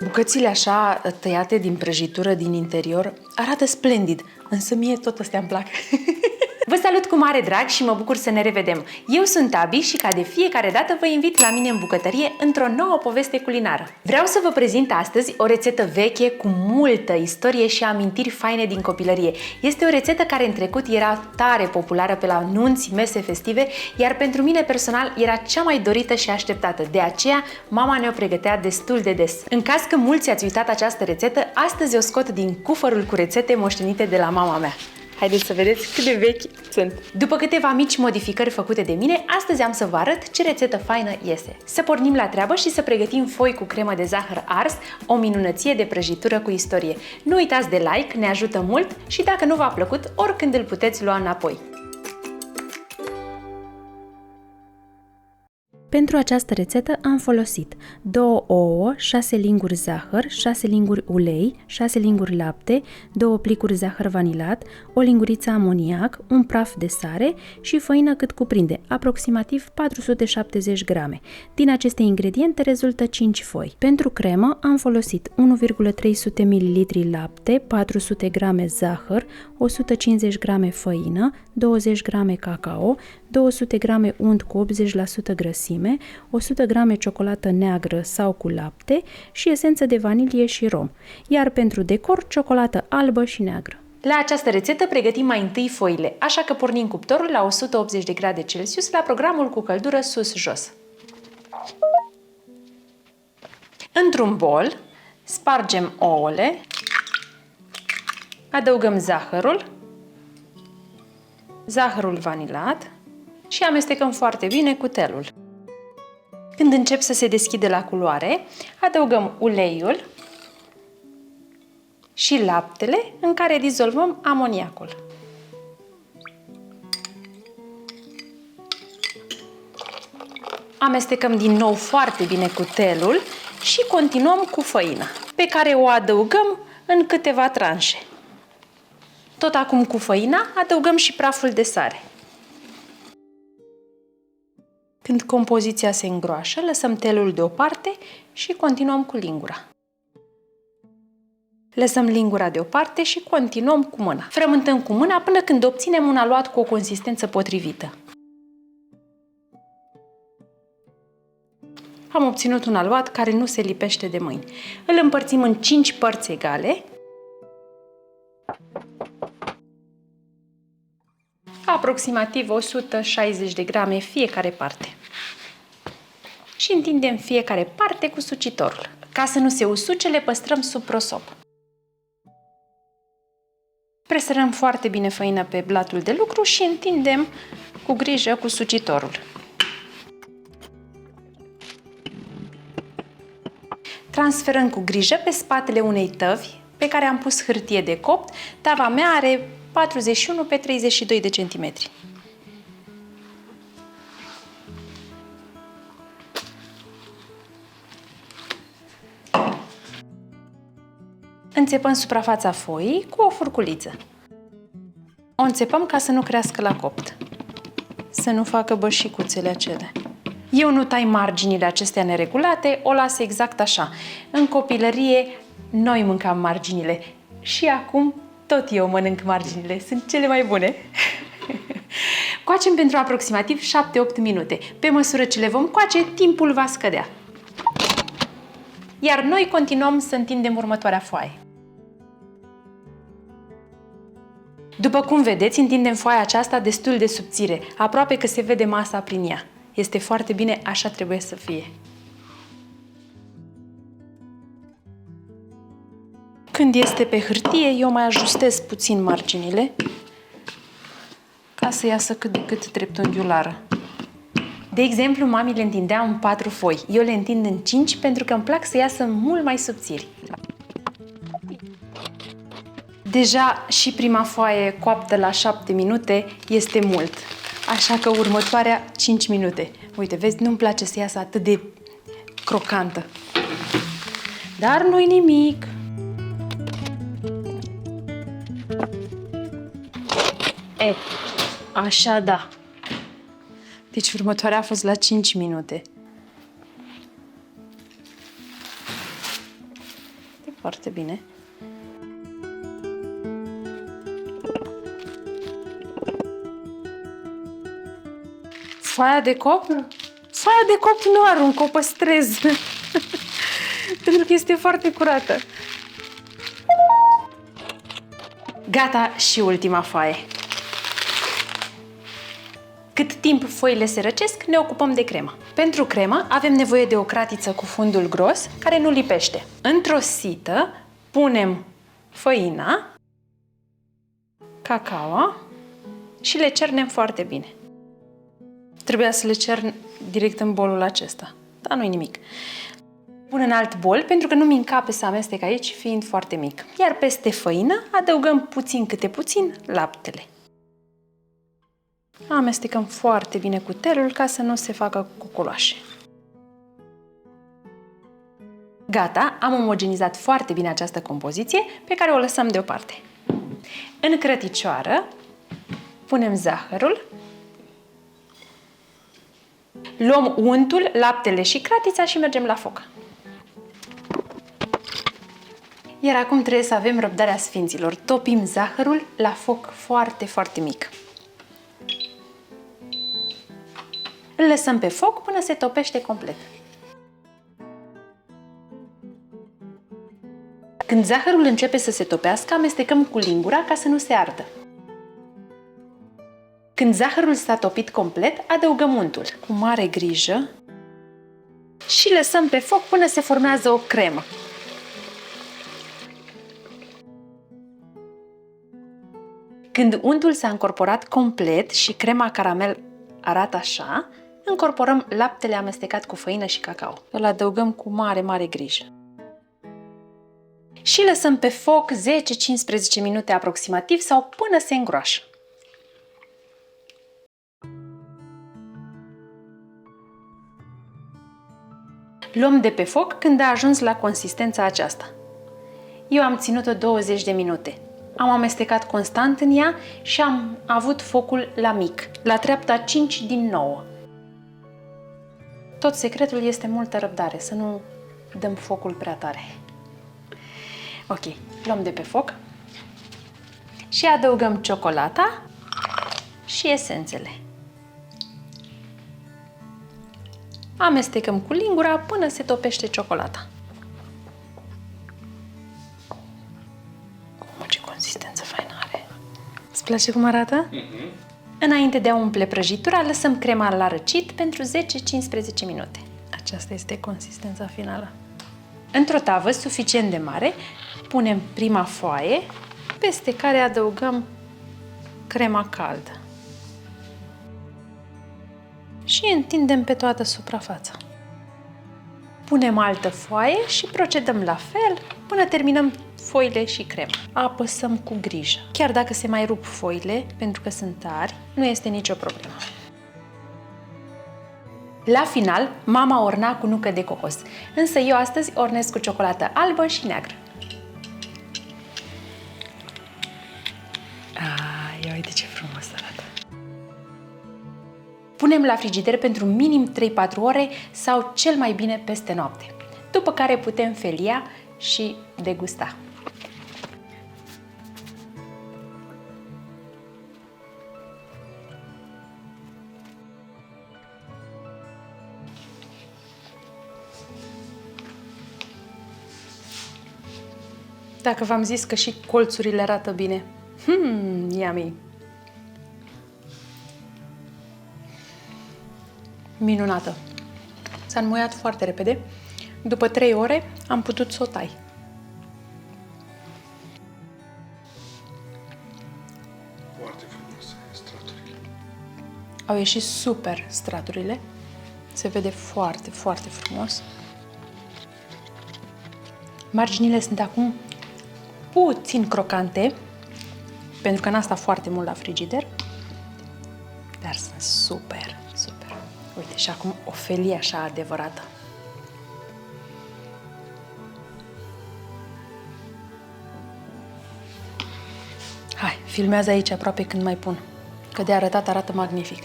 Bucățile așa tăiate din prăjitură din interior arată splendid, însă mie tot astea îmi plac. Vă salut cu mare drag și mă bucur să ne revedem. Eu sunt Abi și ca de fiecare dată vă invit la mine în bucătărie într-o nouă poveste culinară. Vreau să vă prezint astăzi o rețetă veche cu multă istorie și amintiri faine din copilărie. Este o rețetă care în trecut era tare populară pe la nunți, mese festive, iar pentru mine personal era cea mai dorită și așteptată. De aceea, mama ne-o pregătea destul de des. În caz că mulți ați uitat această rețetă, astăzi o scot din cufărul cu rețete moștenite de la mama mea. Haideți să vedeți cât de vechi sunt! După câteva mici modificări făcute de mine, astăzi am să vă arăt ce rețetă faină iese. Să pornim la treabă și să pregătim foi cu cremă de zahăr ars, o minunăție de prăjitură cu istorie. Nu uitați de like, ne ajută mult și dacă nu v-a plăcut, oricând îl puteți lua înapoi. Pentru această rețetă am folosit 2 ouă, 6 linguri zahăr, 6 linguri ulei, 6 linguri lapte, 2 plicuri zahăr vanilat, o linguriță amoniac, un praf de sare și făină cât cuprinde, aproximativ 470 grame. Din aceste ingrediente rezultă 5 foi. Pentru cremă am folosit 1,3 ml lapte, 400 g zahăr, 150 g făină, 20 g cacao, 200 g unt cu 80% grăsime, 100 g ciocolată neagră sau cu lapte și esență de vanilie și rom, iar pentru decor ciocolată albă și neagră. La această rețetă pregătim mai întâi foile, așa că pornim cuptorul la 180 de grade Celsius la programul cu căldură sus-jos. Într-un bol spargem ouăle, adăugăm zahărul vanilat și amestecăm foarte bine cu telul. Când încep să se deschide la culoare, adăugăm uleiul și laptele în care dizolvăm amoniacul. Amestecăm din nou foarte bine cu telul și continuăm cu făina, pe care o adăugăm în câteva tranșe. Tot acum cu făina adăugăm și praful de sare. Când compoziția se îngroașă, lăsăm telul deoparte și continuăm cu lingura. Lăsăm lingura deoparte și continuăm cu mâna. Frământăm cu mâna până când obținem un aluat cu o consistență potrivită. Am obținut un aluat care nu se lipește de mâini. Îl împărțim în 5 părți egale, aproximativ 160 de grame fiecare parte. Și întindem fiecare parte cu sucitorul. Ca să nu se usuce, le păstrăm sub prosop. Presărăm foarte bine făina pe blatul de lucru și întindem cu grijă cu sucitorul. Transferăm cu grijă pe spatele unei tăvi pe care am pus hârtie de copt. Tava mea are 41 pe 32 de centimetri. Înțepăm suprafața foii cu o furculiță. O înțepăm ca să nu crească la copt, să nu facă bășicuțele acelea. Eu nu tai marginile acestea neregulate, o las exact așa. În copilărie, noi mâncam marginile și acum tot eu mănânc marginile, sunt cele mai bune. Coacem pentru aproximativ 7-8 minute. Pe măsură ce le vom coace, timpul va scădea. Iar noi continuăm să întindem următoarea foaie. După cum vedeți, întindem foaia aceasta destul de subțire, aproape că se vede masa prin ea. Este foarte bine, așa trebuie să fie. Când este pe hârtie, eu mai ajustez puțin marginile ca să iasă cât de cât dreptunghiulară. De exemplu, mami le întindea în 4 foi. Eu le întind în 5 pentru că îmi plac să iasă mult mai subțiri. Deja și prima foaie coaptă la 7 minute este mult. Așa că următoarea 5 minute. Uite, vezi, nu-mi place să iasă atât de crocantă. Dar nu-i nimic. Așa da. Deci următoarea a fost la 5 minute. E foarte bine. Foaia de cop? Foaia de cop nu arunc, o păstrez. Pentru că este foarte curată. Gata și ultima foaie. Cât timp foile se răcesc, ne ocupăm de cremă. Pentru cremă avem nevoie de o cratiță cu fundul gros, care nu lipește. Într-o sită punem făina, cacao și le cernem foarte bine. Trebuia să le cern direct în bolul acesta, dar nu-i nimic. Pun în alt bol pentru că nu-mi încape să amestec aici, fiind foarte mic. Iar peste făină adăugăm puțin câte puțin laptele. Amestecăm foarte bine cu telul ca să nu se facă cuculoașe. Gata, am omogenizat foarte bine această compoziție pe care o lăsăm deoparte. În crăticioară punem zahărul, luăm untul, laptele și cratița și mergem la foc. Iar acum trebuie să avem răbdarea sfinților. Topim zahărul la foc foarte, foarte mic. Îl lăsăm pe foc până se topește complet. Când zahărul începe să se topească, amestecăm cu lingura ca să nu se ardă. Când zahărul s-a topit complet, adăugăm untul cu mare grijă și lăsăm pe foc până se formează o cremă. Când untul s-a încorporat complet și crema caramel arată așa, încorporăm laptele amestecat cu făină și cacao. Îl adăugăm cu mare, mare grijă. Și lăsăm pe foc 10-15 minute aproximativ sau până se îngroașă. Luăm de pe foc când a ajuns la consistența aceasta. Eu am ținut-o 20 de minute. Am amestecat constant în ea și am avut focul la mic, la treapta 5 din 9. Tot secretul este multă răbdare, să nu dăm focul prea tare. Ok, luăm de pe foc și adăugăm ciocolata și esențele. Amestecăm cu lingura până se topește ciocolata. Ce consistență faină are! Îți place cum arată? Înainte de a umple prăjitura, lăsăm crema la răcit pentru 10-15 minute. Aceasta este consistența finală. Într-o tavă suficient de mare, punem prima foaie, peste care adăugăm crema caldă. Și întindem pe toată suprafața. Punem altă foaie și procedăm la fel până terminăm foile și crema. Apăsăm cu grijă. Chiar dacă se mai rup foile, pentru că sunt tari, nu este nicio problemă. La final, mama orna cu nucă de cocos, însă eu astăzi ornesc cu ciocolată albă și neagră. Ia uite ce frumos arată! Punem la frigider pentru minim 3-4 ore sau cel mai bine peste noapte, după care putem felia și degusta. Dacă v-am zis că și colțurile arată bine. Yummy! Minunată! S-a înmuiat foarte repede. După 3 ore am putut să o tai. Foarte frumoase straturile. Au ieșit super straturile. Se vede foarte, foarte frumos. Marginile sunt acum puțin crocante, pentru că n-a stat foarte mult la frigider, dar sunt super, super. Uite, și acum o felie așa adevărată. Hai, filmează aici aproape când mai pun, că de arătat arată magnific.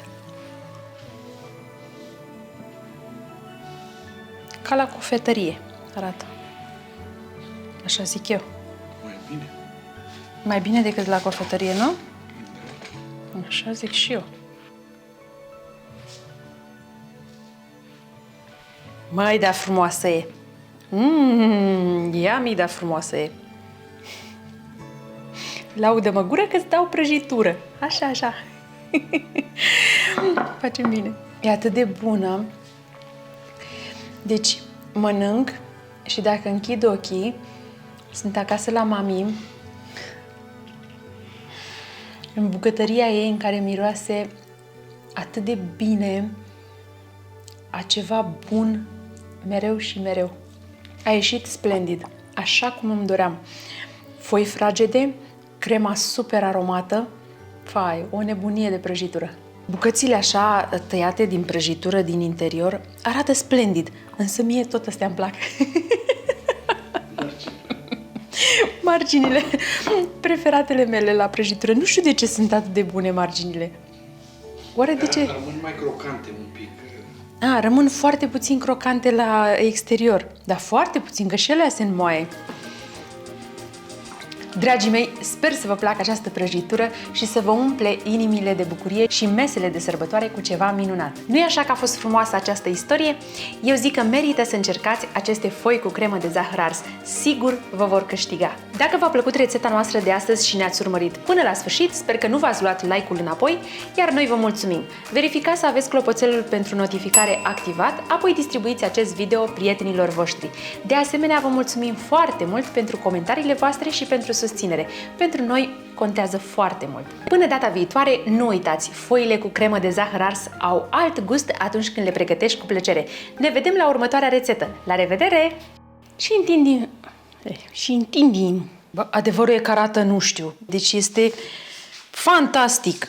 ca la cofetărie arată. Așa zic eu. Mai bine. Mai bine decât la cofetărie, nu? Așa zic și eu. Măi, da frumoasă e! Yummy, da frumoasă e! Laudă-mă gură că-ți dau prăjitură. Așa, așa. Facem bine. E atât de bună. Deci, mănânc și dacă închid ochii, sunt acasă la mami, în bucătăria ei în care miroase atât de bine a ceva bun mereu și mereu. A ieșit splendid, așa cum îmi doream. Foi fragede, crema super aromată, fai, o nebunie de prăjitură. Bucățile așa tăiate din prăjitură din interior arată splendid, însă mie tot astea îmi plac. Marginile, preferatele mele la prăjitură. Nu știu de ce sunt atât de bune marginile. Oare de ce? Rămân mai crocante un pic. Rămân foarte puțin crocante la exterior, dar foarte puțin, că și ele se înmoaie. Dragii mei, sper să vă placă această prăjitură și să vă umple inimile de bucurie și mesele de sărbătoare cu ceva minunat. Nu-i așa că a fost frumoasă această istorie? Eu zic că merită să încercați aceste foi cu cremă de zahăr ars. Sigur vă vor câștiga. Dacă v-a plăcut rețeta noastră de astăzi și ne-ați urmărit până la sfârșit, sper că nu v-ați luat like-ul înapoi, iar noi vă mulțumim. Verificați să aveți clopoțelul pentru notificare activat, apoi distribuiți acest video prietenilor voștri. De asemenea, vă mulțumim foarte mult pentru comentariile voastre și pentru susținere. Pentru noi contează foarte mult. Până data viitoare, nu uitați, foile cu cremă de zahăr ars au alt gust atunci când le pregătești cu plăcere. Ne vedem la următoarea rețetă. La revedere! Și întindim. Bă, adevărul e că arată, nu știu. Deci este fantastic.